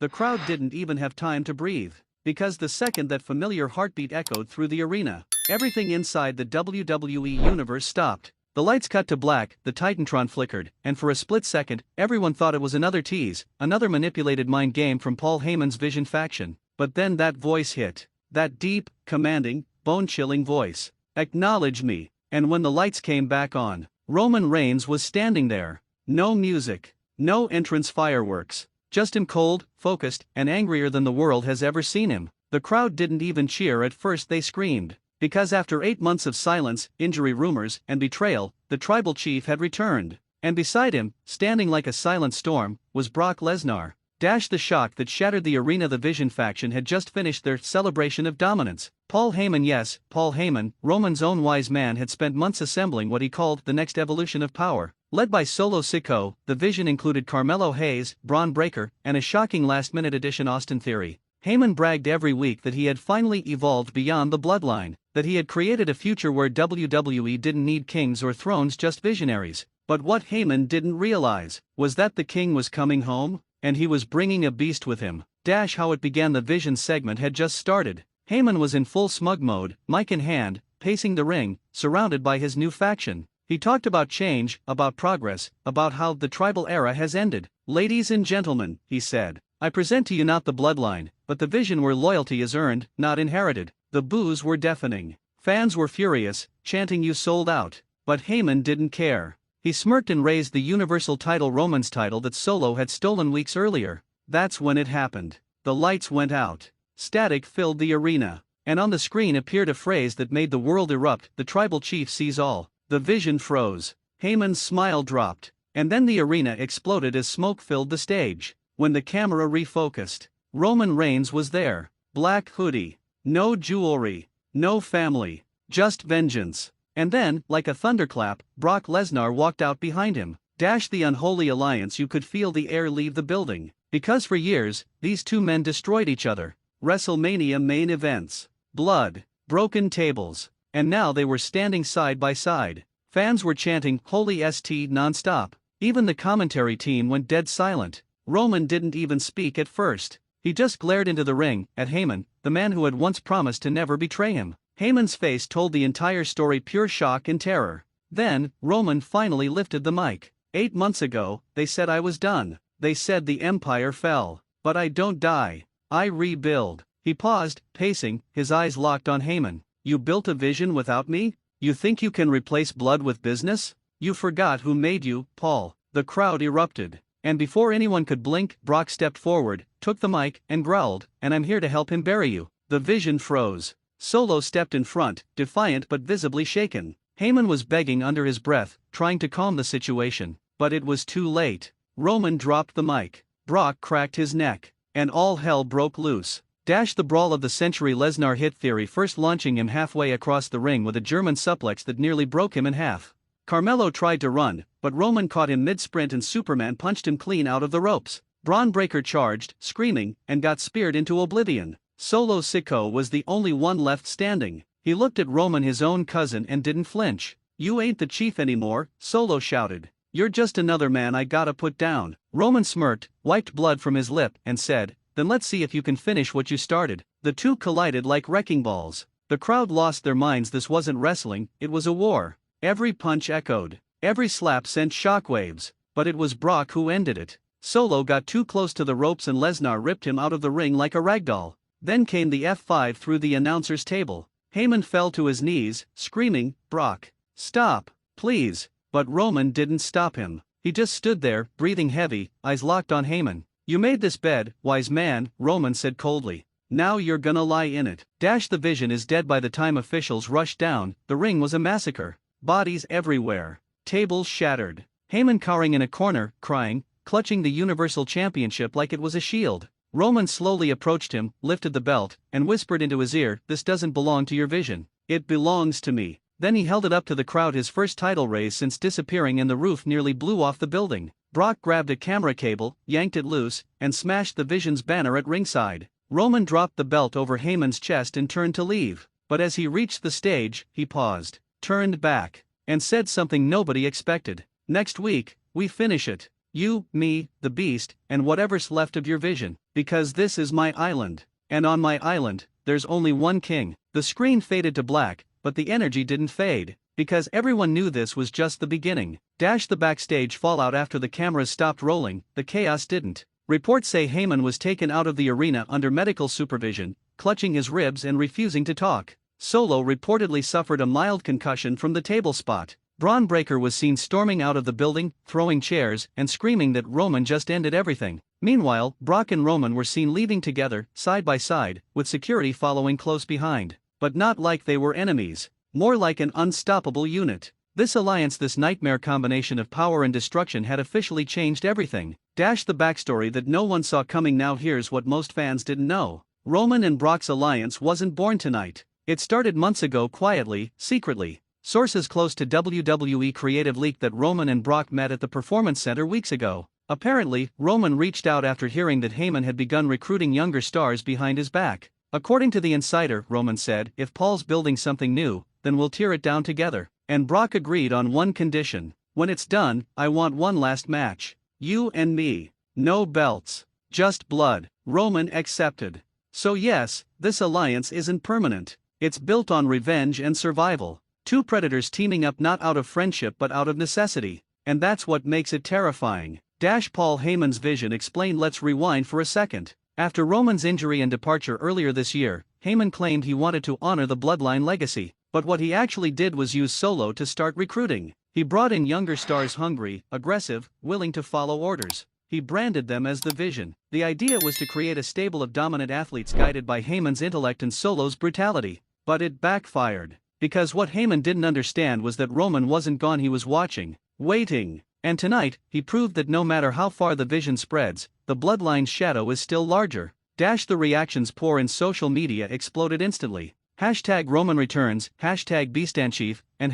the crowd didn't even have time to breathe. Because the second that familiar heartbeat echoed through the arena, everything inside the WWE universe stopped. The lights cut to black, the Titantron flickered, and for a split second, everyone thought it was another tease, another manipulated mind game from Paul Heyman's Vision faction. But then that voice hit. That deep, commanding, bone-chilling voice. "Acknowledge me." And when the lights came back on, Roman Reigns was standing there. No music. No entrance fireworks. Just him, cold, focused, and angrier than the world has ever seen him. The crowd didn't even cheer at first, they screamed. Because after 8 months of silence, injury rumors, and betrayal, the tribal chief had returned. And beside him, standing like a silent storm, was Brock Lesnar. The shock that shattered the arena. The Vision faction had just finished their celebration of dominance. Paul Heyman, yes, Paul Heyman, Roman's own wise man, had spent months assembling what he called the next evolution of power. Led by Solo Sikoa, the Vision included Carmelo Hayes, Braun Breaker, and a shocking last-minute addition, Austin Theory. Heyman bragged every week that he had finally evolved beyond the bloodline, that he had created a future where WWE didn't need kings or thrones, just visionaries. But what Heyman didn't realize was that the king was coming home, and he was bringing a beast with him. How it began. The Vision segment had just started. Heyman was in full smug mode, mic in hand, pacing the ring, surrounded by his new faction. He talked about change, about progress, about how the tribal era has ended. "Ladies and gentlemen," he said, "I present to you not the bloodline, but the Vision where loyalty is earned, not inherited." The boos were deafening. Fans were furious, chanting, "You sold out." But Heyman didn't care. He smirked and raised the Universal title, Roman's title that Solo had stolen weeks earlier. That's when it happened. The lights went out. Static filled the arena. And on the screen appeared a phrase that made the world erupt: "The tribal chief sees all." The Vision froze. Heyman's smile dropped. And then the arena exploded as smoke filled the stage. When the camera refocused, Roman Reigns was there. Black hoodie. No jewelry. No family. Just vengeance. And then, like a thunderclap, Brock Lesnar walked out behind him. The unholy alliance. You could feel the air leave the building. Because for years, these two men destroyed each other. WrestleMania main events. Blood. Broken tables. And now they were standing side by side. Fans were chanting "Holy St" non-stop. Even the commentary team went dead silent. Roman didn't even speak at first. He just glared into the ring, at Heyman, the man who had once promised to never betray him. Heyman's face told the entire story, pure shock and terror. Then, Roman finally lifted the mic. 8 months ago, they said I was done. They said the empire fell. But I don't die. I rebuild. He paused, pacing, his eyes locked on Heyman. You built a vision without me? You think you can replace blood with business? You forgot who made you, Paul. The crowd erupted. And before anyone could blink, Brock stepped forward, took the mic, and growled, "And I'm here to help him bury you." The Vision froze. Solo stepped in front, defiant but visibly shaken. Heyman was begging under his breath, trying to calm the situation. But it was too late. Roman dropped the mic. Brock cracked his neck. And all hell broke loose. The brawl of the century. Lesnar hit Theory first, launching him halfway across the ring with a German suplex that nearly broke him in half. Carmelo tried to run, but Roman caught him mid-sprint and Superman punched him clean out of the ropes. Braun Breaker charged, screaming, and got speared into oblivion. Solo Sikoa was the only one left standing. He looked at Roman, his own cousin, and didn't flinch. "You ain't the chief anymore," Solo shouted. "You're just another man I gotta put down." Roman smirked, wiped blood from his lip, and said, "Then let's see if you can finish what you started." The two collided like wrecking balls. The crowd lost their minds. This wasn't wrestling, it was a war. Every punch echoed. Every slap sent shockwaves. But it was Brock who ended it. Solo got too close to the ropes and Lesnar ripped him out of the ring like a ragdoll. Then came the F5 through the announcer's table. Heyman fell to his knees, screaming, "Brock, stop, please." But Roman didn't stop him. He just stood there, breathing heavy, eyes locked on Heyman. "You made this bed, wise man," Roman said coldly. "Now you're gonna lie in it." The Vision is dead. By the time officials rushed down, the ring was a massacre. Bodies everywhere. Tables shattered. Heyman cowering in a corner, crying, clutching the Universal Championship like it was a shield. Roman slowly approached him, lifted the belt, and whispered into his ear, "This doesn't belong to your Vision. It belongs to me." Then he held it up to the crowd, his first title raise since disappearing, and the roof nearly blew off the building. Brock grabbed a camera cable, yanked it loose, and smashed the Vision's banner at ringside. Roman dropped the belt over Heyman's chest and turned to leave. But as he reached the stage, he paused, turned back, and said something nobody expected. "Next week, we finish it." You, me, the beast, and whatever's left of your vision, because this is my island. And on my island, there's only one king. The screen faded to black, but the energy didn't fade, because everyone knew this was just the beginning. The backstage fallout after the cameras stopped rolling, the chaos didn't. Reports say Heyman was taken out of the arena under medical supervision, clutching his ribs and refusing to talk. Solo reportedly suffered a mild concussion from the table spot. Braun Breaker was seen storming out of the building, throwing chairs, and screaming that Roman just ended everything. Meanwhile, Brock and Roman were seen leaving together, side by side, with security following close behind. But not like they were enemies. More like an unstoppable unit. This alliance, this nightmare combination of power and destruction had officially changed everything. The backstory that no one saw coming. Now here's what most fans didn't know. Roman and Brock's alliance wasn't born tonight. It started months ago quietly, secretly. Sources close to WWE Creative leaked that Roman and Brock met at the Performance Center weeks ago. Apparently, Roman reached out after hearing that Heyman had begun recruiting younger stars behind his back. According to the insider, Roman said, "If Paul's building something new, then we'll tear it down together." And Brock agreed on one condition. "When it's done, I want one last match. You and me. No belts. Just blood." Roman accepted. So yes, this alliance isn't permanent. It's built on revenge and survival. Two predators teaming up not out of friendship but out of necessity. And that's what makes it terrifying. Paul Heyman's vision explained. Let's rewind for a second. After Roman's injury and departure earlier this year, Heyman claimed he wanted to honor the bloodline legacy. But what he actually did was use Solo to start recruiting. He brought in younger stars hungry, aggressive, willing to follow orders. He branded them as the Vision. The idea was to create a stable of dominant athletes guided by Heyman's intellect and Solo's brutality. But it backfired. Because what Heyman didn't understand was that Roman wasn't gone, he was watching, waiting. And tonight, he proved that no matter how far the Vision spreads, the bloodline's shadow is still larger. The reactions pour in social media exploded instantly. #Roman returns, #BeastandChief, and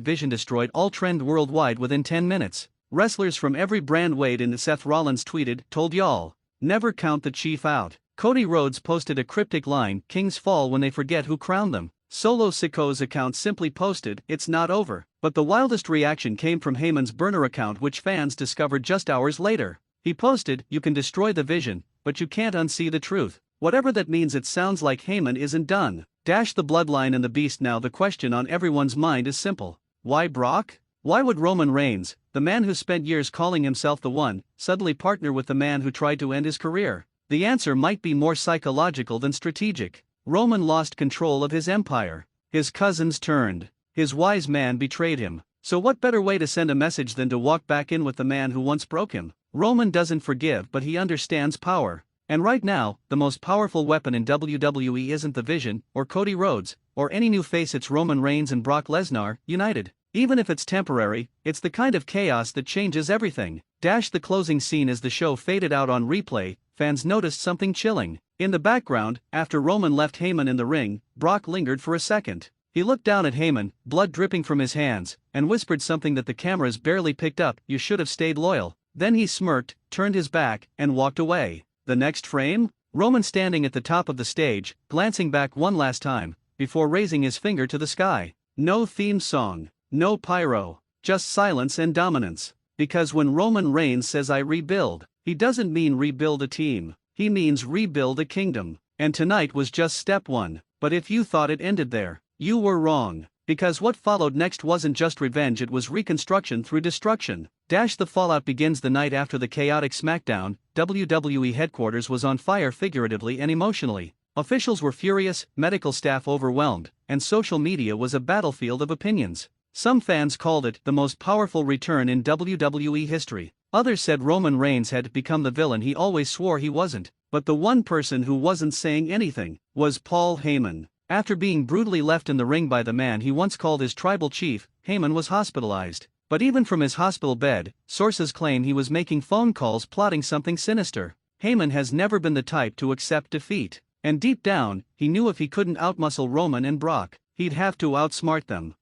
#Vision destroyed all trend worldwide within 10 minutes. Wrestlers from every brand weighed in. Seth Rollins tweeted, "Told y'all. Never count the Chief out." Cody Rhodes posted a cryptic line, "Kings fall when they forget who crowned them." Solo Siko's account simply posted, "It's not over." But the wildest reaction came from Heyman's burner account, which fans discovered just hours later. He posted, "You can destroy the Vision, but you can't unsee the truth." Whatever that means, it sounds like Heyman isn't done. The bloodline and the beast. Now the question on everyone's mind is simple. Why Brock? Why would Roman Reigns, the man who spent years calling himself the One, suddenly partner with the man who tried to end his career? The answer might be more psychological than strategic. Roman lost control of his empire. His cousins turned. His wise man betrayed him. So what better way to send a message than to walk back in with the man who once broke him? Roman doesn't forgive, but he understands power. And right now, the most powerful weapon in WWE isn't the Vision, or Cody Rhodes, or any new face. It's Roman Reigns and Brock Lesnar, united. Even if it's temporary, it's the kind of chaos that changes everything. The closing scene. As the show faded out on replay, fans noticed something chilling. In the background, after Roman left Heyman in the ring, Brock lingered for a second. He looked down at Heyman, blood dripping from his hands, and whispered something that the cameras barely picked up, "You should have stayed loyal." Then he smirked, turned his back, and walked away. The next frame? Roman standing at the top of the stage, glancing back one last time, before raising his finger to the sky. No theme song, no pyro, just silence and dominance. Because when Roman Reigns says "I rebuild," he doesn't mean rebuild a team, he means rebuild a kingdom. And tonight was just step one. But if you thought it ended there, you were wrong. Because what followed next wasn't just revenge, it was reconstruction through destruction. The fallout begins the night after the chaotic SmackDown. WWE headquarters was on fire figuratively and emotionally. Officials were furious, medical staff overwhelmed, and social media was a battlefield of opinions. Some fans called it the most powerful return in WWE history. Others said Roman Reigns had become the villain he always swore he wasn't. But the one person who wasn't saying anything was Paul Heyman. After being brutally left in the ring by the man he once called his tribal chief, Heyman was hospitalized. But even from his hospital bed, sources claim he was making phone calls plotting something sinister. Heyman has never been the type to accept defeat. And deep down, he knew if he couldn't outmuscle Roman and Brock, he'd have to outsmart them.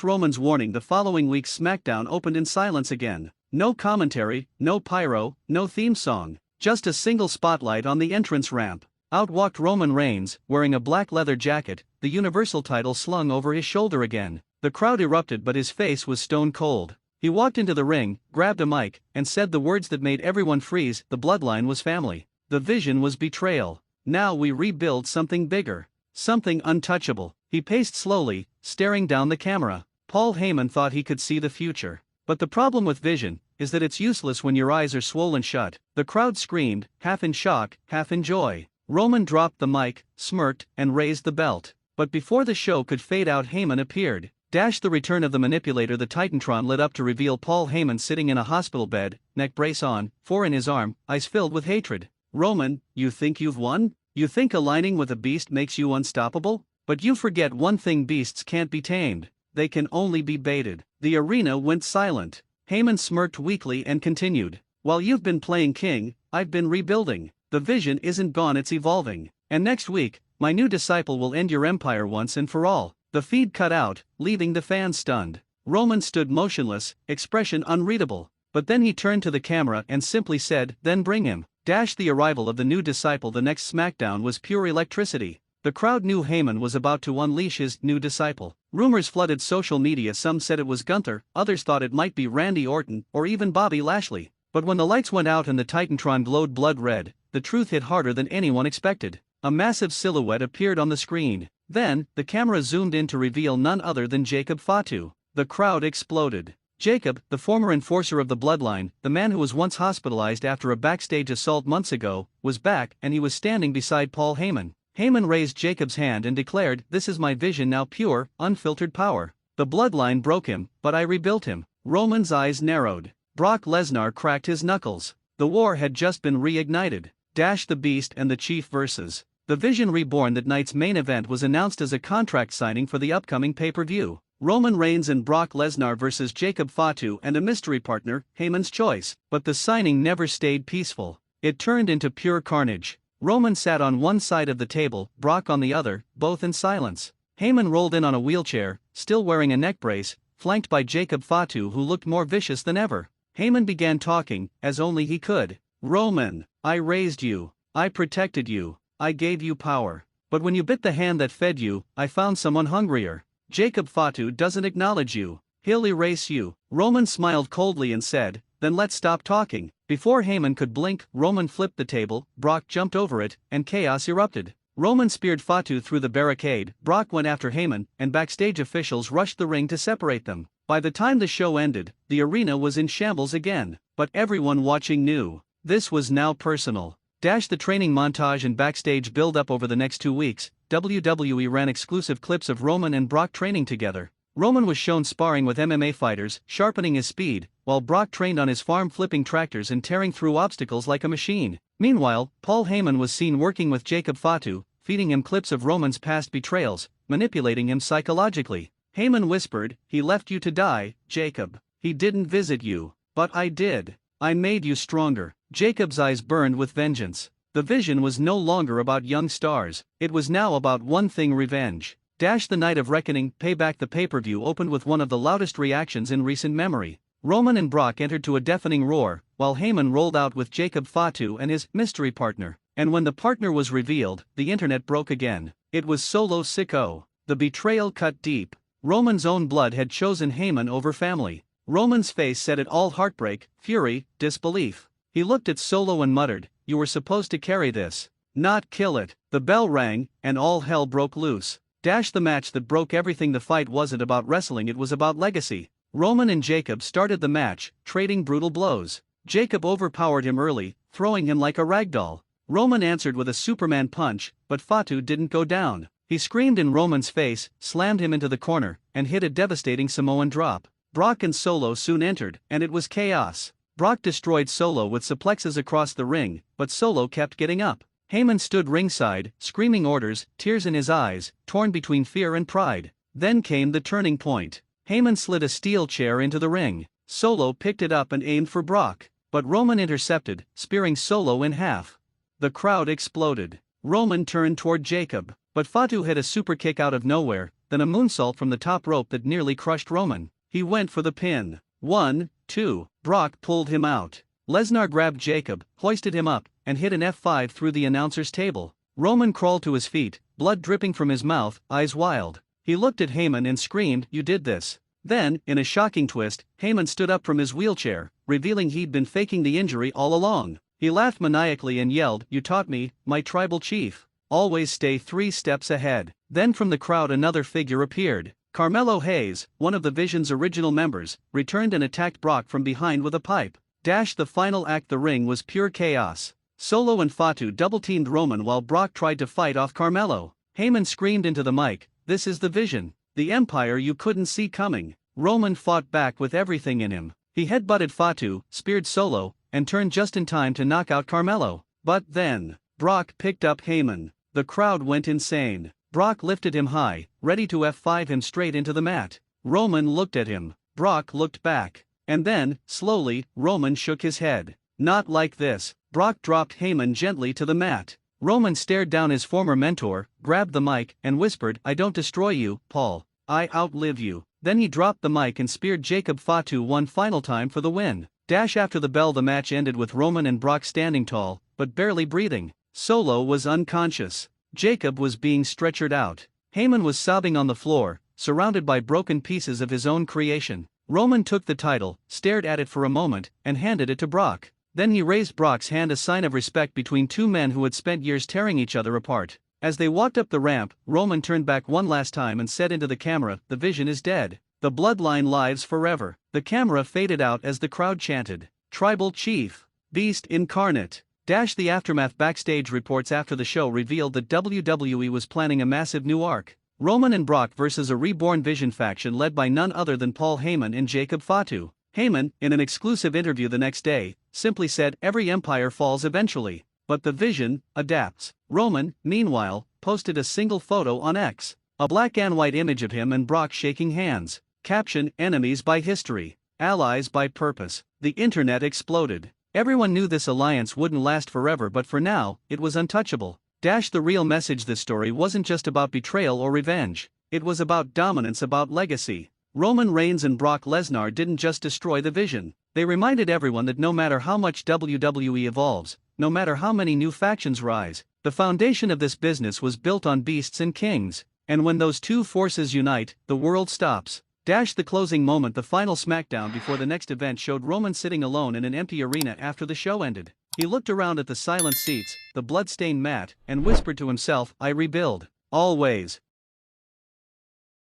Roman's warning. The following week's SmackDown opened in silence again. No commentary, no pyro, no theme song. Just a single spotlight on the entrance ramp. Out walked Roman Reigns, wearing a black leather jacket, the Universal title slung over his shoulder again. The crowd erupted, but his face was stone cold. He walked into the ring, grabbed a mic, and said the words that made everyone freeze: the bloodline was family. The vision was betrayal. Now we rebuild something bigger. Something untouchable. He paced slowly, staring down the camera. Paul Heyman thought he could see the future. But the problem with vision is that it's useless when your eyes are swollen shut. The crowd screamed, half in shock, half in joy. Roman dropped the mic, smirked, and raised the belt. But before the show could fade out, Heyman appeared. The return of the manipulator. The Titantron lit up to reveal Paul Heyman sitting in a hospital bed, neck brace on, 4 in his arm, eyes filled with hatred. Roman, you think you've won? You think aligning with a beast makes you unstoppable? But you forget one thing: beasts can't be tamed. They can only be baited. The arena went silent. Heyman smirked weakly and continued. While you've been playing king, I've been rebuilding. The vision isn't gone, it's evolving. And next week, my new disciple will end your empire once and for all. The feed cut out, leaving the fans stunned. Roman stood motionless, expression unreadable. But then he turned to the camera and simply said, "Then bring him." The arrival of the new disciple. The next SmackDown was pure electricity. The crowd knew Heyman was about to unleash his new disciple. Rumors flooded social media. Some said it was Gunther, others thought it might be Randy Orton, or even Bobby Lashley. But when the lights went out and the Titantron glowed blood red, the truth hit harder than anyone expected. A massive silhouette appeared on the screen. Then, the camera zoomed in to reveal none other than Jacob Fatu. The crowd exploded. Jacob, the former enforcer of the bloodline, the man who was once hospitalized after a backstage assault months ago, was back, and he was standing beside Paul Heyman. Heyman raised Jacob's hand and declared, "This is my vision now, pure, unfiltered power. The bloodline broke him, but I rebuilt him." Roman's eyes narrowed. Brock Lesnar cracked his knuckles. The war had just been reignited. The Beast and the Chief versus The Vision Reborn. That night's main event was announced as a contract signing for the upcoming pay-per-view. Roman Reigns and Brock Lesnar versus Jacob Fatu and a mystery partner, Heyman's choice. But the signing never stayed peaceful. It turned into pure carnage. Roman sat on one side of the table, Brock on the other, both in silence. Heyman rolled in on a wheelchair, still wearing a neck brace, flanked by Jacob Fatu, who looked more vicious than ever. Heyman began talking, as only he could. "Roman, I raised you. I protected you. I gave you power. But when you bit the hand that fed you, I found someone hungrier. Jacob Fatu doesn't acknowledge you. He'll erase you." Roman smiled coldly and said, "Then let's stop talking." Before Heyman could blink, Roman flipped the table, Brock jumped over it, and chaos erupted. Roman speared Fatu through the barricade, Brock went after Heyman, and backstage officials rushed the ring to separate them. By the time the show ended, the arena was in shambles again. But everyone watching knew. This was now personal. The training montage and backstage build-up. Over the next 2 weeks, WWE ran exclusive clips of Roman and Brock training together. Roman was shown sparring with MMA fighters, sharpening his speed, while Brock trained on his farm, flipping tractors and tearing through obstacles like a machine. Meanwhile, Paul Heyman was seen working with Jacob Fatu, feeding him clips of Roman's past betrayals, manipulating him psychologically. Heyman whispered, "He left you to die, Jacob. He didn't visit you. But I did. I made you stronger." Jacob's eyes burned with vengeance. The vision was no longer about young stars. It was now about one thing: revenge. The Night of Reckoning Payback. The pay-per-view opened with one of the loudest reactions in recent memory. Roman and Brock entered to a deafening roar, while Heyman rolled out with Jacob Fatu and his mystery partner. And when the partner was revealed, the internet broke again. It was Solo Sikoa. The betrayal cut deep. Roman's own blood had chosen Heyman over family. Roman's face said it all: heartbreak, fury, disbelief. He looked at Solo and muttered, "You were supposed to carry this, not kill it." The bell rang, and all hell broke loose. The match that broke everything. The fight wasn't about wrestling, it was about legacy. Roman and Jacob started the match, trading brutal blows. Jacob overpowered him early, throwing him like a ragdoll. Roman answered with a Superman punch, but Fatu didn't go down. He screamed in Roman's face, slammed him into the corner, and hit a devastating Samoan drop. Brock and Solo soon entered, and it was chaos. Brock destroyed Solo with suplexes across the ring, but Solo kept getting up. Heyman stood ringside, screaming orders, tears in his eyes, torn between fear and pride. Then came the turning point. Heyman slid a steel chair into the ring. Solo picked it up and aimed for Brock, but Roman intercepted, spearing Solo in half. The crowd exploded. Roman turned toward Jacob, but Fatu hit a super kick out of nowhere, then a moonsault from the top rope that nearly crushed Roman. He went for the pin. 1, 2. Brock pulled him out. Lesnar grabbed Jacob, hoisted him up, and hit an F5 through the announcer's table. Roman crawled to his feet, blood dripping from his mouth, eyes wild. He looked at Heyman and screamed, "You did this. Then, in a shocking twist, Heyman stood up from his wheelchair, revealing he'd been faking the injury all along. He laughed maniacally and yelled, "You taught me, my tribal chief. Always stay 3 steps ahead." Then from the crowd another figure appeared. Carmelo Hayes, one of the Vision's original members, returned and attacked Brock from behind with a pipe. The final act, the ring was pure chaos. Solo and Fatu double-teamed Roman while Brock tried to fight off Carmelo. Heyman screamed into the mic, "This is the Vision. The empire you couldn't see coming." Roman fought back with everything in him. He headbutted Fatu, speared Solo, and turned just in time to knock out Carmelo. But then, Brock picked up Heyman. The crowd went insane. Brock lifted him high, ready to F5 him straight into the mat. Roman looked at him. Brock looked back. And then, slowly, Roman shook his head. "Not like this." Brock dropped Heyman gently to the mat. Roman stared down his former mentor, grabbed the mic, and whispered, "I don't destroy you, Paul. I outlive you." Then he dropped the mic and speared Jacob Fatu one final time for the win. After the bell, the match ended with Roman and Brock standing tall, but barely breathing. Solo was unconscious. Jacob was being stretchered out. Heyman was sobbing on the floor, surrounded by broken pieces of his own creation. Roman took the title, stared at it for a moment, and handed it to Brock. Then he raised Brock's hand, a sign of respect between two men who had spent years tearing each other apart. As they walked up the ramp, Roman turned back one last time and said into the camera, "The Vision is dead. The bloodline lives forever." The camera faded out as the crowd chanted, "Tribal Chief, Beast Incarnate." The aftermath backstage reports after the show revealed that WWE was planning a massive new arc. Roman and Brock versus a reborn Vision faction led by none other than Paul Heyman and Jacob Fatu. Heyman, in an exclusive interview the next day, simply said, "Every empire falls eventually, but the Vision adapts." Roman, meanwhile, posted a single photo on X, a black and white image of him and Brock shaking hands. Caption, "Enemies by history, allies by purpose." The internet exploded. Everyone knew this alliance wouldn't last forever, but for now, it was untouchable. The real message: this story wasn't just about betrayal or revenge. It was about dominance, about legacy. Roman Reigns and Brock Lesnar didn't just destroy the Vision. They reminded everyone that no matter how much WWE evolves, no matter how many new factions rise, the foundation of this business was built on beasts and kings. And when those two forces unite, the world stops. The closing moment, the final SmackDown before the next event, showed Roman sitting alone in an empty arena after the show ended. He looked around at the silent seats, the blood-stained mat, and whispered to himself, "I rebuild. Always."